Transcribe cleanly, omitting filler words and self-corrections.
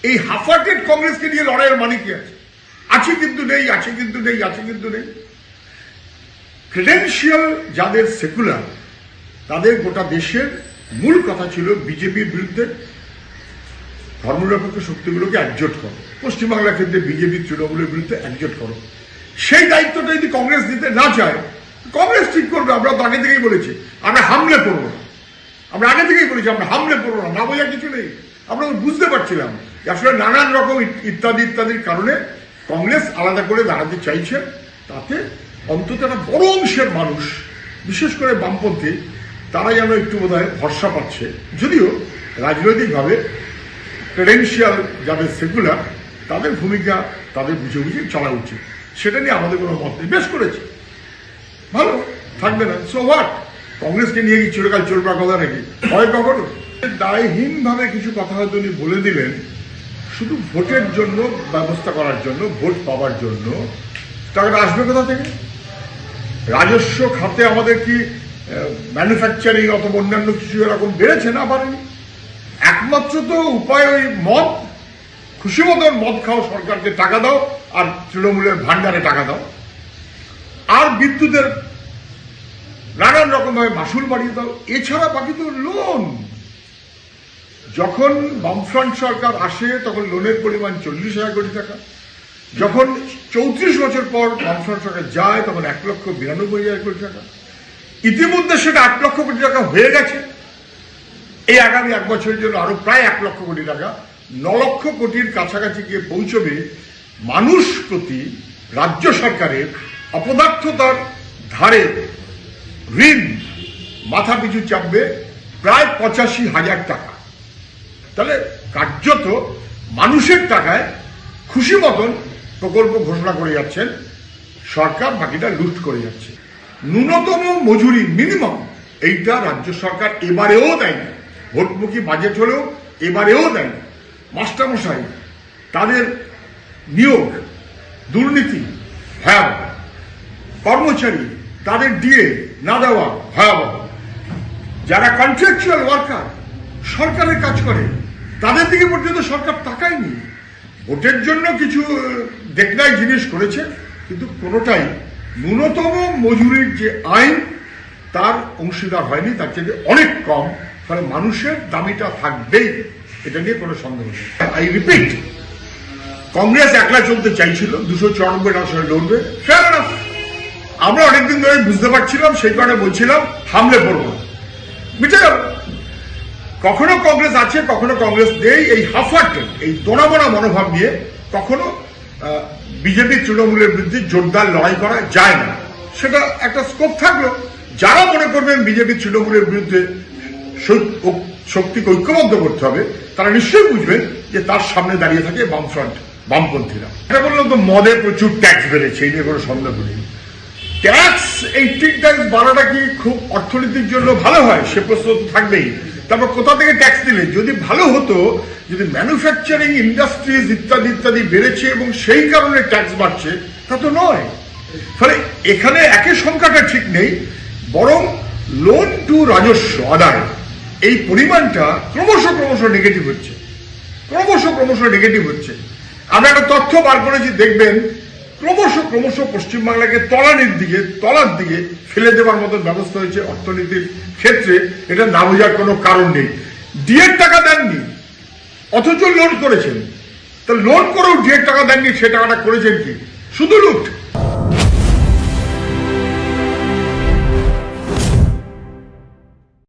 এই হাফার্টেড কংগ্রেসকে নিয়ে লড়াইয়ের মানে কি আছে? আছে কিন্তু নেই, আছে কিন্তু নেই, আছে কিন্তু নেই। ক্রেডেন্সিয়াল যাদের সেকুলার, তাদের গোটা দেশের মূল কথা ছিল বিজেপির বিরুদ্ধে ধর্মনিরপেক্ষ শক্তিগুলোকে একজোট করো, পশ্চিমবাংলার ক্ষেত্রে বিজেপি তৃণমূলের বিরুদ্ধে একজোট করো। সেই দায়িত্বটা যদি কংগ্রেস দিতে না চায়, কংগ্রেস ঠিক করবে। আমরা তো আগে থেকেই বলেছি আমরা হামলে পড়বো না, আমরা আগে থেকেই বলেছি আমরা হামলে পড়বো না, না বোঝার কিছু নেই। আমরা বুঝতে পারছিলাম যে আসলে নানান রকম ইত্যাদি ইত্যাদির কারণে কংগ্রেস আলাদা করে দাঁড়াতে চাইছে। তাতে অন্তত একটা বড় অংশের মানুষ, বিশেষ করে বামপন্থী, তারা যেন একটু বোধহয় ভরসা পাচ্ছে। যদিও রাজনৈতিকভাবে ক্রেডেন্সিয়াল যাদের সেকুলার, তাদের ভূমিকা তাদের বুঝে বুঝে চলা উচিত, সেটা নিয়ে আমাদের কোনো মত নেই। বেশ করেছে, ভালো থাকবে না, সো হোয়াট। কংগ্রেসকে নিয়ে কি চিরকাল চলবার কথা নাকি? হয় কখনো? দায়হীনভাবে কিছু কথা হয়তো উনি বলে দিলেন শুধু ভোটের জন্য, ব্যবস্থা করার জন্য, ভোট পাওয়ার জন্য। টাকাটা আসবে কোথা থেকে? রাজস্ব খাতে আমাদের কি ম্যানুফ্যাকচারিং অথবা অন্যান্য কিছু এরকম বেড়েছে? না, বাড়েনি। একমাত্র তো উপায় ওই মদ, খুশি মতন মদ খাও, সরকারকে টাকা দাও, আর তৃণমূলের ভান্ডারে টাকা দাও, আর বিদ্যুতের নানান রকমভাবে মাসুল বাড়িয়ে দাও। এছাড়া বাকি তো লোন। যখন বামফ্রন্ট সরকার আসে তখন লোনের পরিমাণ 40,000 কোটি টাকা। যখন 34 বছর পর বামফ্রন্ট সরকার যায় তখন 1,92,000 কোটি টাকা। ইতিমধ্যে সেটা 8 লক্ষ কোটি টাকা হয়ে গেছে। এই আগামী 1 বছরের জন্য আরো প্রায় 1 লক্ষ কোটি টাকা, 9 লক্ষ কোটির কাছাকাছি গিয়ে পৌঁছবে। মানুষ প্রতি রাজ্য সরকারের অপদার্থতার ধারে ঋণ মাথা পিছু চাপবে প্রায় 85,000 টাকা। তাহলে কার্যত মানুষের টাকায় খুশি মতন প্রকল্প ঘোষণা করে যাচ্ছেন সরকার, বাকিটা লুট করে যাচ্ছে। ন্যূনতম মজুরি মিনিমাম, এইটা রাজ্য সরকার এবারেও দেয়নি। ভোটমুখী বাজেট হলেও এবারেও দেয়নি। মাস্টারমশাই তাদের নিয়োগ দুর্নীতি ভয়াবহ, কর্মচারী তাদের ডিএ না দেওয়া ভয়াবহ, যারা কন্ট্রাকচুয়াল ওয়ার্কার সরকারের কাজ করে তাদের দিকে পর্যন্ত সরকার তাকায়নি। ভোটের জন্য কিছু দেখনাই জিনিস করেছে, কিন্তু কোনোটাই ন্যূনতম মজুরির যে আইন তার অংশীদার হয়নি, তার চেয়ে অনেক কম। ফলে মানুষের দামিটা থাকবেই, এটা নিয়ে কোনো সন্দেহ নেই। আই রিপিট, কংগ্রেস একলা চলতে চাইছিল, 294 আসনে লড়বে, ফেয়ার এনাফ। আমরা অনেকদিন ধরে বুঝতে পারছিলাম, সেই কারণে বলছিলাম হামলে পড়বো না, মিটে গেল। কখনো কংগ্রেস আছে, কখনো কংগ্রেস নেই। এই হাফার্টেড, এই দোনামোনা মনোভাব নিয়ে কখনো বিজেপি তৃণমূলের বিরুদ্ধে জোরদার লড়াই করা যায় না। সেটা একটা স্কোপ থাকলো। যারা মনে করবেন বিজেপি তৃণমূলের বিরুদ্ধে শক্তিকে ঐক্যবদ্ধ করতে হবে, তারা নিশ্চয়ই বুঝবেন যে তার সামনে দাঁড়িয়ে থাকে বামফ্রন্ট, বামপন্থীরা। এটা বললাম তো, মদে প্রচুর ট্যাক্স বেড়েছে, এই নিয়ে কোনো সন্দেহ নেই। ট্যাক্স, এই ট্যাক্স বাড়াটা কি খুব অর্থনীতির জন্য ভালো হয়? সে প্রশ্ন তো থাকবেই। তারপর কোথা থেকে ট্যাক্স দিলে? যদি ভালো হতো, যদি ম্যানুফ্যাকচারিং ইন্ডাস্ট্রিজ ইত্যাদি ইত্যাদি বেড়েছে এবং সেই কারণে ট্যাক্স বাড়ছে, তা তো নয়। ফলে এখানে একই সংখ্যাটা ঠিক নেই, বরং লোন টু রাজস্ব আদায় এই পরিমাণটা ক্রমশ নেগেটিভ হচ্ছে, ক্রমশ নেগেটিভ হচ্ছে। আমরা একটা তথ্য বার করেছি, দেখবেন ক্রমশ পশ্চিমবাংলাকে তলার দিকে ফেলে দেওয়ার মতন ব্যবস্থা হয়েছে অর্থনীতির ক্ষেত্রে। এটা না বোঝার কোনো কারণ নেই। ডিএর টাকা দেননি অথচ লোন করেছেন। তা লোন করেও ডিএর টাকা দেননি, সে টাকাটা করেছেন কি? শুধু লুট।